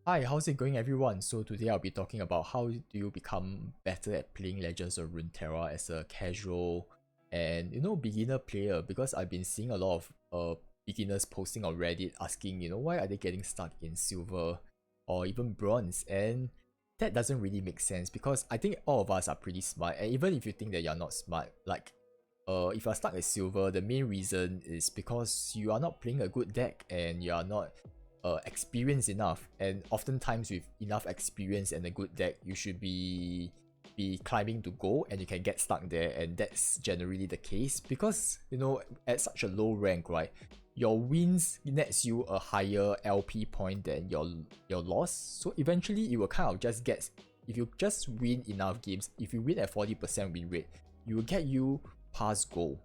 Hi, how's it going everyone? So today I'll be talking about how do you become better at playing Legends of Runeterra as a casual and beginner player, because I've been seeing a lot of beginners posting on Reddit asking, why are they getting stuck in silver or even bronze, and that doesn't really make sense because I think all of us are pretty smart, and even if you think that you're not smart, like if you're stuck at silver, the main reason is because you are not playing a good deck and you are not experienced enough. And oftentimes with enough experience and a good deck, you should be climbing to gold, and you can get stuck there, and that's generally the case because at such a low rank, right, your wins nets you a higher LP point than your loss. So eventually it will kind of just get, if you just win enough games, if you win at 40% win rate, it will get you past gold.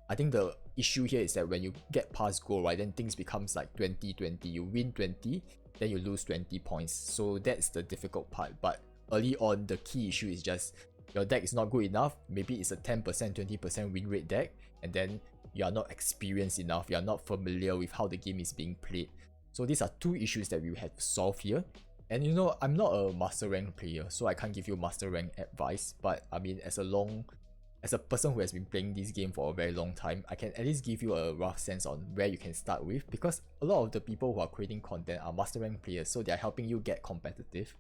I think the issue here is that when you get past goal, right, then things becomes like 20-20. You win 20, then you lose 20 points. So that's the difficult part. But early on, the key issue is just your deck is not good enough. Maybe it's a 10%, 20% win rate deck, and then you are not experienced enough. You are not familiar with how the game is being played. So these are two issues that we have to solve here. And I'm not a master rank player, so I can't give you master rank advice. But I mean, as a person who has been playing this game for a very long time, I can at least give you a rough sense on where you can start with, because a lot of the people who are creating content are master rank players, so they're helping you get competitive.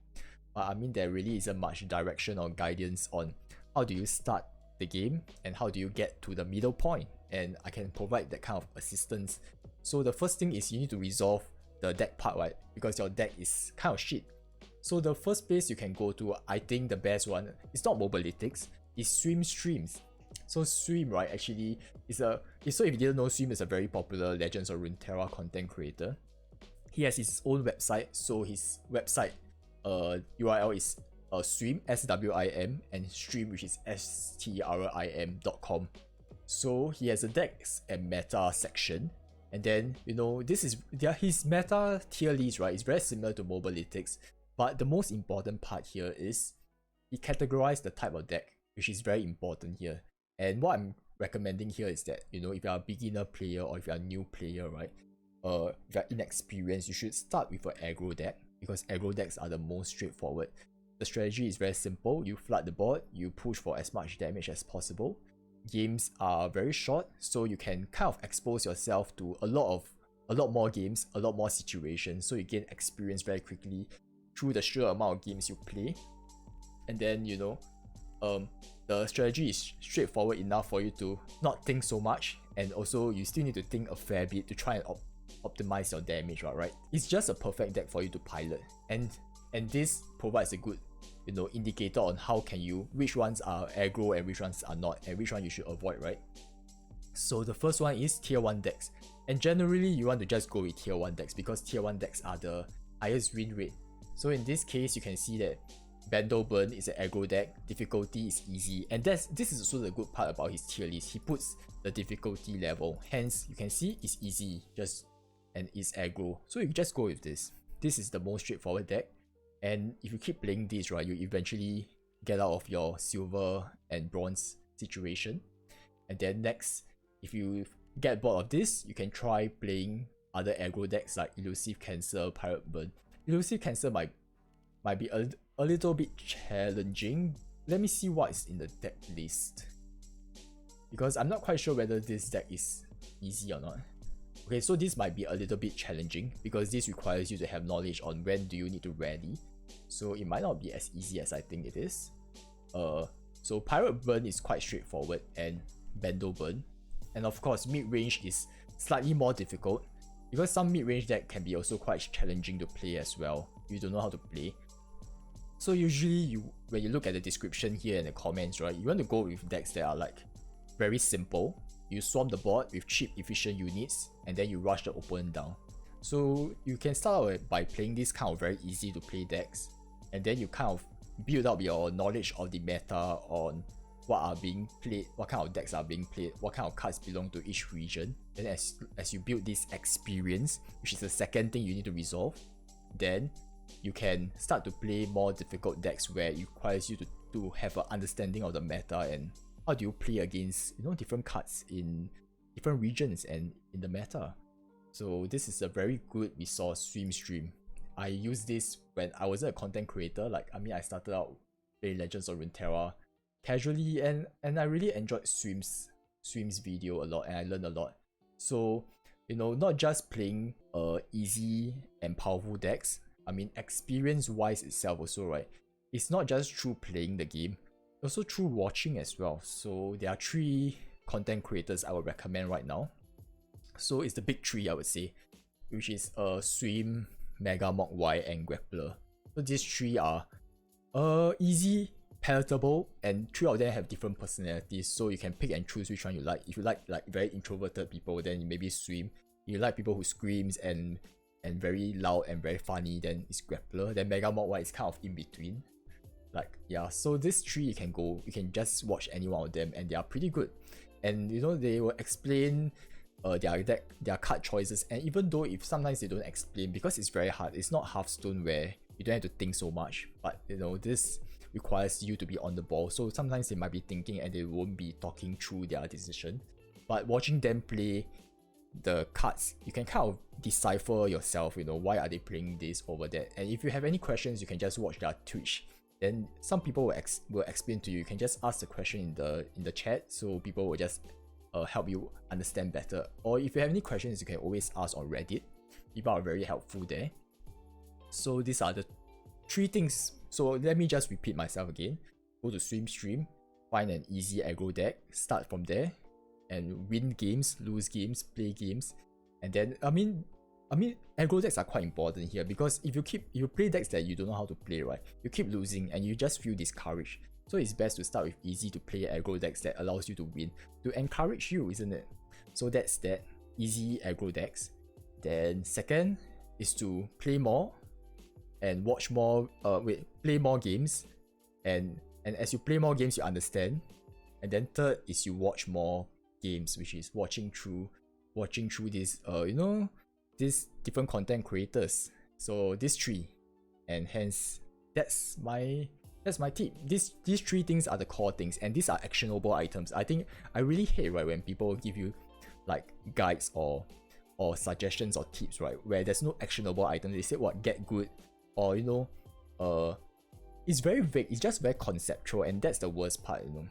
But I mean, there really isn't much direction or guidance on how do you start the game and how do you get to the middle point, and I can provide that kind of assistance. So the first thing is you need to resolve the deck part, right, because your deck is kind of shit. So the first place you can go to, I think the best one, is not Mobalytics, is Swim Streams. So Swim, right, actually is so if you didn't know, Swim is a very popular Legends of Runeterra content creator. He has his own website, so his website URL is Swim, SWIM, and Stream, which is STRIM.com. So he has a decks and meta section, and then this is his meta tier list, right? It's very similar to Mobalytics, but the most important part here is he categorized the type of deck, which is very important here. And what I'm recommending here is that, if you're a beginner player or if you're a new player, right, if you're inexperienced, you should start with an aggro deck, because aggro decks are the most straightforward. The strategy is very simple. You flood the board, you push for as much damage as possible. Games are very short, so you can kind of expose yourself to a lot more games, a lot more situations, so you gain experience very quickly through the sheer amount of games you play. And then the strategy is straightforward enough for you to not think so much, and also you still need to think a fair bit to try and optimize your damage, right? It's just a perfect deck for you to pilot, and this provides a good indicator on which ones are aggro and which ones are not, and which one you should avoid, right? So the first one is tier 1 decks, and generally you want to just go with tier 1 decks because tier 1 decks are the highest win rate. So in this case, you can see that Burn is an aggro deck, difficulty is easy, and this is also the good part about his tier list. He puts the difficulty level, hence you can see it's easy, and it's aggro. So you just go with this. This is the most straightforward deck, and if you keep playing this, right, you eventually get out of your silver and bronze situation. And then next, if you get bored of this, you can try playing other aggro decks like Elusive Cancer, Pirate Burn. Elusive Cancer might be a little bit challenging. Let me see what's in the deck list, because I'm not quite sure whether this deck is easy or not. Okay, so this might be a little bit challenging because this requires you to have knowledge on when do you need to rally. So it might not be as easy as I think it is. So Pirate Burn is quite straightforward, and Bando Burn. And of course, mid-range is slightly more difficult because some mid-range deck can be also quite challenging to play as well. You don't know how to play. So usually when you look at the description here and the comments, right, you want to go with decks that are like very simple. You swarm the board with cheap efficient units, and then you rush the opponent down. So you can start out by playing this kind of very easy to play decks, and then you kind of build up your knowledge of the meta on what are being played, what kind of decks are being played, what kind of cards belong to each region. Then as you build this experience, which is the second thing you need to resolve, then you can start to play more difficult decks where it requires you to have an understanding of the meta and how do you play against different cards in different regions and in the meta. So this is a very good resource, Swim Stream. I used this when I wasn't a content creator. Like, I mean, I started out playing Legends of Runeterra casually, and I really enjoyed Swim's video a lot, and I learned a lot. So, you know, not just playing easy and powerful decks. I mean, experience wise itself also, right? It's not just through playing the game, also through watching as well. So there are 3 content creators I would recommend right now. So it's the big 3, I would say, which is Swim, Mega Mog Y, and Grappler. So these 3 are easy, palatable, and 3 of them have different personalities, so you can pick and choose which one you like. If you like very introverted people, then you maybe Swim. You like people who screams and very loud and very funny, then it's Grappler. Then Mega Mog Y is kind of in between. Like, yeah, so these 3 you can just watch any one of them, and they are pretty good. And you know, they will explain their card choices, and even though if sometimes they don't explain, because it's very hard, it's not Hearthstone where you don't have to think so much, but you know, this requires you to be on the ball, so sometimes they might be thinking and they won't be talking through their decision. But watching them play the cards, you can kind of decipher yourself, you know, why are they playing this over that. And if you have any questions, you can just watch their Twitch, then some people will explain to you. You can just ask the question in the chat, so people will just help you understand better. Or if you have any questions, you can always ask on Reddit. People are very helpful there. So these are the 3 things. So let me just repeat myself again. Go to Swim Stream, find an easy aggro deck, start from there, and win games, lose games, play games. And then I mean aggro decks are quite important here, because if you play decks that you don't know how to play, right, you keep losing and you just feel discouraged. So it's best to start with easy to play aggro decks that allows you to win, to encourage you, isn't it? So that's that, easy aggro decks. Then second is to play more and watch more, play more games, and as you play more games you understand. And then third is you watch more games, which is watching through this you know, these different content creators. So these 3, and hence that's my tip. These 3 things are the core things, and these are actionable items. I think I really hate, right, when people give you like guides or suggestions or tips, right, where there's no actionable items. They say what, get good, or you know, it's very vague, it's just very conceptual, and that's the worst part, you know.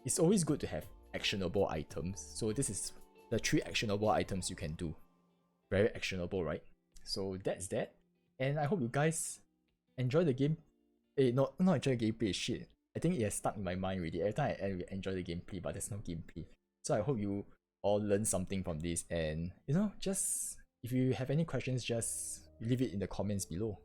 It's always good to have actionable items. So this is the 3 actionable items you can do. Very actionable, right? So that's that, and I hope you guys enjoy the game. Not enjoy the gameplay, shit. I think it has stuck in my mind already. Every time I enjoy the gameplay, but there's no gameplay. So I hope you all learn something from this, and you know, just if you have any questions, just leave it in the comments below.